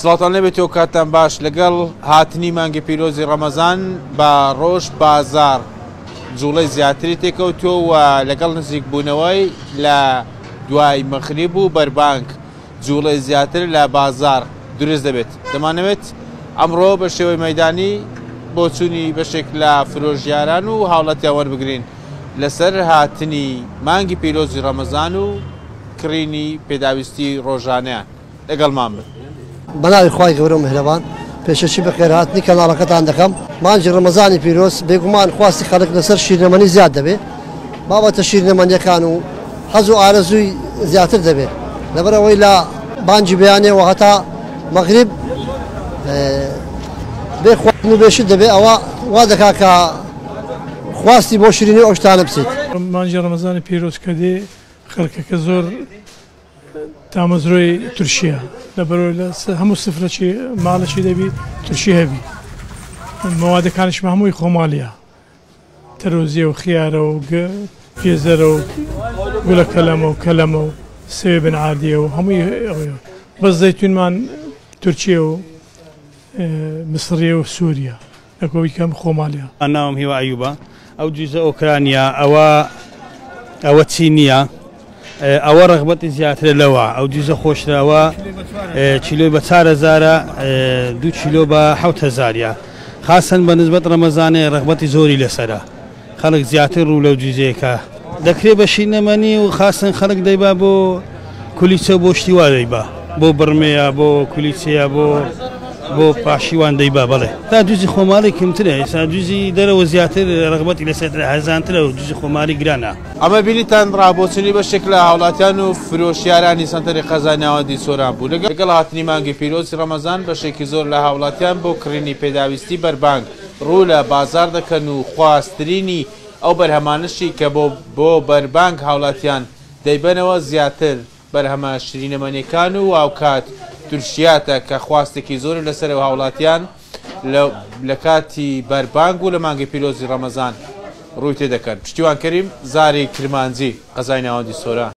سڵاتان لەبێتەوە کاتتان باش لەگەڵ هاتنی مانگی پیرۆزی ڕەمەزان بە ڕۆژ بازار جوڵەی زیاتری تێکەوتووە و لەگەڵ نزیک بوونەوەی لە دوای مەغریب و بەربانگ جوڵەی زیاتر لە بازار دروست دەبێت. دەمانەوێت ئەمڕۆ بە شێوەی مەیدانی بۆ چوونی بەشێک لە فرۆژیاران و هاوڵەتیان وەربگرین لەسەر هاتنی مانگی پیرۆزی ڕەمەزان و کڕینی پێداویستی ڕۆژانەیان. لەگەڵمان بن. بەناوی خوای گەورە و میهرەبان پێشەچی بەخێرهاتنی کەناڵەکەتان دەکەم. مانگی ڕەمەزانی پیرۆز بێگومان خواستی خەڵک لەسەر شیرنەمەنی زیاد دەبێت، بابەتە شیرنەمەنیەکان و حەز و ئارەزووی زیاتر دەبێت لەبەرەوەی لە بانگی بەیانێەوە هەتا مەغریب بێ خواردن و بێشت دەبێت. ئەوە وا دەکا کە خواستی بۆ شیرینی ئەو شتانە بچێت. مانگی ڕەمەزانی پیرۆز کە دێ خەڵکەکە زۆر تامەزرۆی تورشیە لەبەرەوەی لە هەموو سفرەی ماڵەشی دەبی تورشی هەبی، مەوادەکانیشمە هەمووی خۆماڵیە، تەرۆزیە و خیارە و پێزەرە و گوڵە کەلەمە و کەلەمە و سێوێ بنعادیە و هەمووی بەس زەیتونمان تورکیە و مسریە و سووریا لەکۆی کەم خۆماڵیە. ناوم هیوا ئەیوبە. ئەو جوزە ئۆکرانیا ئەوە چینیە، ئەوە ڕغبەتی زیاتر لەوە، ئەو جوزە خۆشراوە چیلۆی بە 4,000 2 چیلۆ بە 7,000 خاصەن بە نسبەت ڕەمەزانێ ڕغبەتی زۆری لەسەرە، خەڵک زیاتر ڕوو لەو جوزەیەکە دەکرێت بە شینەمەنی و خاصەن خەڵک دەیبا بۆ کولیچە بۆ شتیوا دەیبا، بۆ بڕمەیە بۆ کولیچەیە بۆ پاشیوان دەیبا. بەڵێ تا دوزی خۆماڵی کەمترە، ئێستا دوزی دەرەوە زیاتر ڕغبەتی لەسەر هەزانترە و دوزی خۆماڵی گرانە. ئەمە بینیتان ڕابۆچنی بەشێک لە هاوڵاتیان و فرۆشیارانی سەنتەری قەزانیاوەندی سۆران بوو لەگەڵ هاتنی مانگی پیرۆزی ڕەمەزان بەشێکی زۆر لە هاوڵاتیان بۆ کڕینی پێداویستی بەربانگ ڕوو لە بازار دەکەن و خواستترینی ئەو بەرهەمانشی کە بۆ بەربانگ هاوڵاتیان دەیبەنەوە زیاتر بەرهەمە شرینەمەنیەکان و ئاوکات تورشیاتە کە خواستێکی زۆر لەسەر هاوڵاتیان لە کاتی بەربانگ و لە مانگی پیرۆزی ڕەمەزان ڕووی تێدەکەن. پشتیوان کەریم زاری کرمانجی قەزای ناوەندی سۆران.